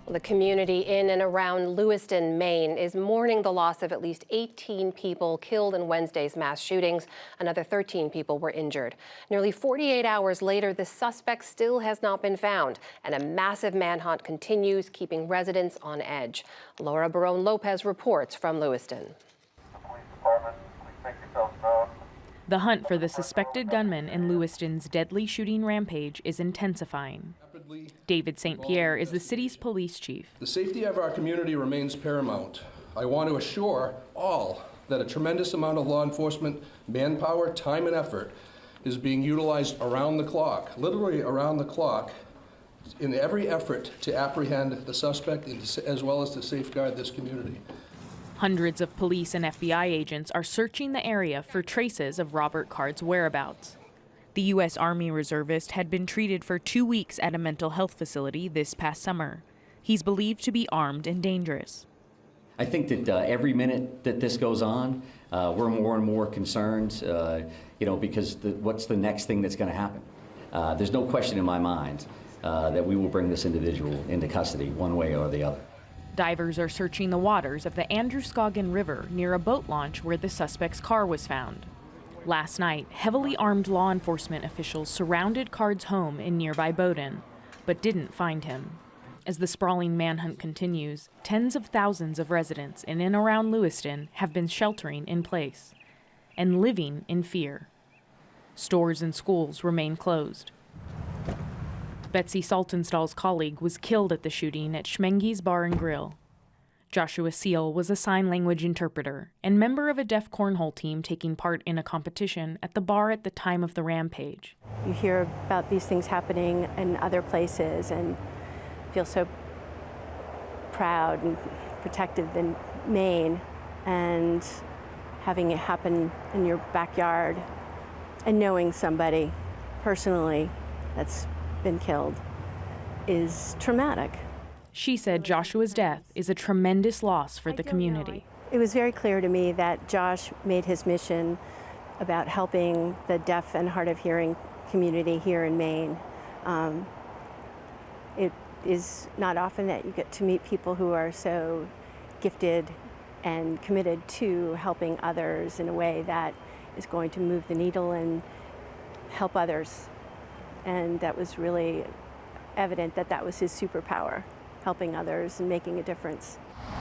Well, the community in and around Lewiston, Maine, is mourning the loss of at least 18 people killed in Wednesday's mass shootings. Another 13 people were injured. Nearly 48 hours later, the suspect still has not been found, and a massive manhunt continues, keeping residents on edge. Laura Barone-Lopez reports from Lewiston. The hunt for the suspected gunman in Lewiston's deadly shooting rampage is intensifying. David St. Pierre is the city's police chief. The safety of our community remains paramount. I want to assure all that a tremendous amount of law enforcement manpower, time, and effort is being utilized around the clock, literally around the clock, in every effort to apprehend the suspect as well as to safeguard this community. Hundreds of police and FBI agents are searching the area for traces of Robert Card's whereabouts. The U.S. Army reservist had been treated for 2 weeks at a mental health facility this past summer. He's believed to be armed and dangerous. I think that every minute that this goes on, we're more and more concerned, because what's the next thing that's going to happen? There's no question in my mind that we will bring this individual into custody one way or the other. Divers are searching the waters of the Androscoggin River near a boat launch where the suspect's car was found. Last night, heavily armed law enforcement officials surrounded Card's home in nearby Bowdoin, but didn't find him. As the sprawling manhunt continues, tens of thousands of residents in and around Lewiston have been sheltering in place and living in fear. Stores and schools remain closed. Betsy Saltonstall's colleague was killed at the shooting at Schmenge's Bar and Grill. Joshua Seal was a sign language interpreter and member of a deaf cornhole team taking part in a competition at the bar at the time of the rampage. You hear about these things happening in other places and feel so proud and protective in Maine, and having it happen in your backyard and knowing somebody personally that's been killed is traumatic. She said Joshua's death is a tremendous loss for the community. It was very clear to me that Josh made his mission about helping the deaf and hard of hearing community here in Maine. It is not often that you get to meet people who are so gifted and committed to helping others in a way that is going to move the needle and help others. And that was really evident that that was his superpower, helping others and making a difference.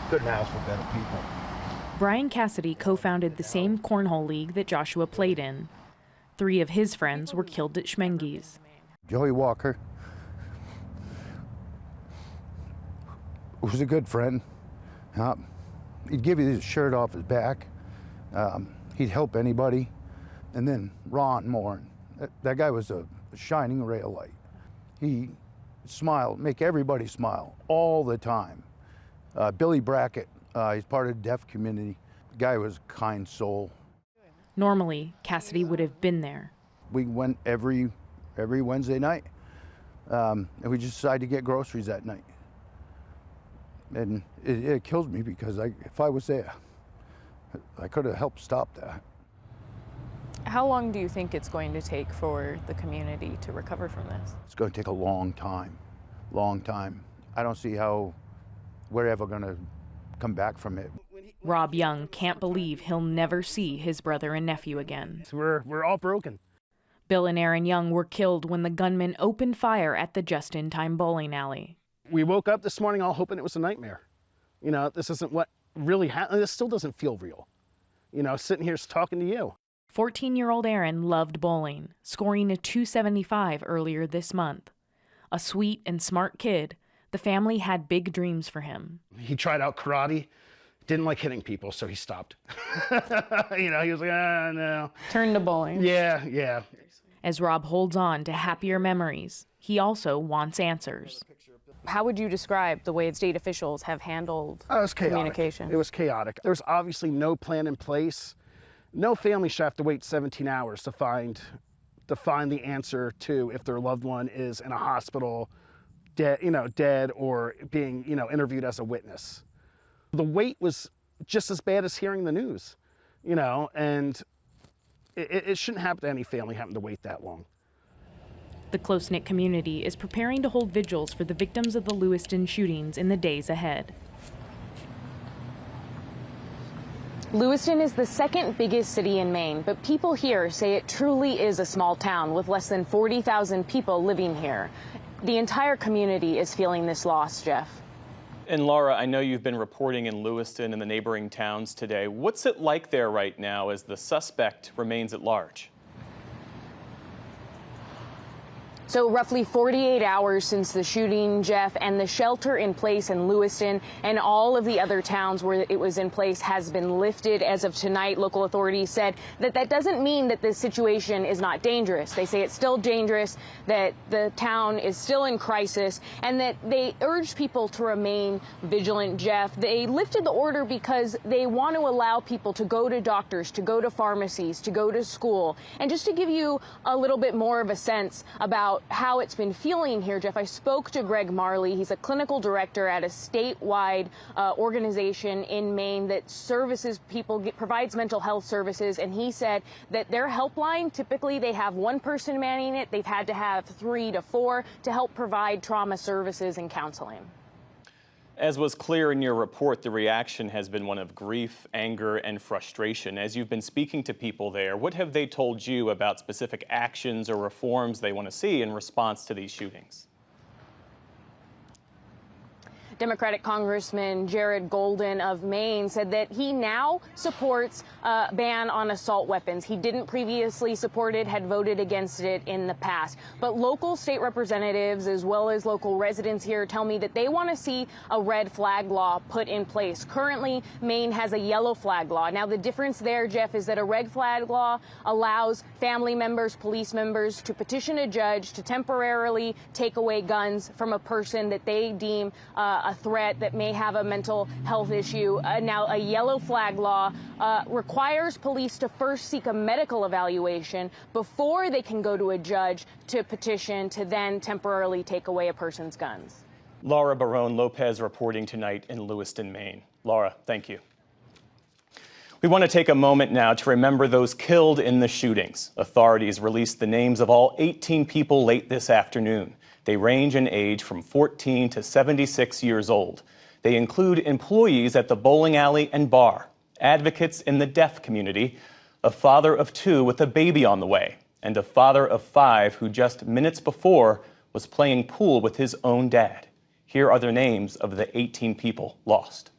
Couldn't ask for better people. Brian Cassidy co-founded the same cornhole league that Joshua played in. 3 of his friends were killed at Schmenge's. Joey Walker was a good friend. He'd give you his shirt off his back. He'd help anybody. And then Ron Moore, that guy was a shining ray of light. He smiled, make everybody smile all the time. Billy Brackett, he's part of the deaf community. The guy was a kind soul. Normally, Cassidy would have been there. We went every Wednesday night, and we just decided to get groceries that night. And it kills me because if I was there, I could have helped stop that. How long do you think it's going to take for the community to recover from this? It's going to take a long time, long time. I don't see how we're ever going to come back from it. Rob Young can't believe he'll never see his brother and nephew again. So we're all broken. Bill and Aaron Young were killed when the gunman opened fire at the Just-in-Time bowling alley. We woke up this morning all hoping it was a nightmare. This isn't what really happened. This still doesn't feel real. Sitting here talking to you. 14-year-old Aaron loved bowling, scoring a 275 earlier this month. A sweet and smart kid, the family had big dreams for him. He tried out karate, didn't like hitting people, so he stopped. He was like, no. Turn to bowling. Yeah. As Rob holds on to happier memories, he also wants answers. How would you describe the way state officials have handled communication? It was chaotic. There was obviously no plan in place. No family should have to wait 17 hours to find the answer to if their loved one is in a hospital, dead or being, interviewed as a witness. The wait was just as bad as hearing the news, and it shouldn't happen to any family having to wait that long. The close-knit community is preparing to hold vigils for the victims of the Lewiston shootings in the days ahead. Lewiston is the second biggest city in Maine, but people here say it truly is a small town with less than 40,000 people living here. The entire community is feeling this loss, Jeff. And Laura, I know you've been reporting in Lewiston and the neighboring towns today. What's it like there right now as the suspect remains at large? So roughly 48 hours since the shooting, Jeff, and the shelter in place in Lewiston and all of the other towns where it was in place has been lifted as of tonight. Local authorities said that that doesn't mean that this situation is not dangerous. They say it's still dangerous, that the town is still in crisis, and that they urged people to remain vigilant, Jeff. They lifted the order because they want to allow people to go to doctors, to go to pharmacies, to go to school. And just to give you a little bit more of a sense about how it's been feeling here, Jeff, I spoke to Greg Marley. He's a clinical director at a statewide organization in Maine that services people, provides mental health services, and he said that their helpline, typically they have one person manning it. They've had to have 3 to 4 to help provide trauma services and counseling. As was clear in your report, the reaction has been one of grief, anger, and frustration. As you've been speaking to people there, what have they told you about specific actions or reforms they want to see in response to these shootings? Democratic Congressman Jared Golden of Maine said that he now supports a ban on assault weapons. He didn't previously support it, had voted against it in the past. But local state representatives, as well as local residents here, tell me that they want to see a red flag law put in place. Currently, Maine has a yellow flag law. Now, the difference there, Jeff, is that a red flag law allows family members, police members to petition a judge to temporarily take away guns from a person that they deem a threat, that may have a mental health issue. Now, a yellow flag law requires police to first seek a medical evaluation before they can go to a judge to petition to then temporarily take away a person's guns. Laura Barone Lopez reporting tonight in Lewiston, Maine. Laura, thank you. We want to take a moment now to remember those killed in the shootings. Authorities released the names of all 18 people late this afternoon. They range in age from 14 to 76 years old. They include employees at the bowling alley and bar, advocates in the deaf community, a father of 2 with a baby on the way, and a father of 5 who just minutes before was playing pool with his own dad. Here are the names of the 18 people lost.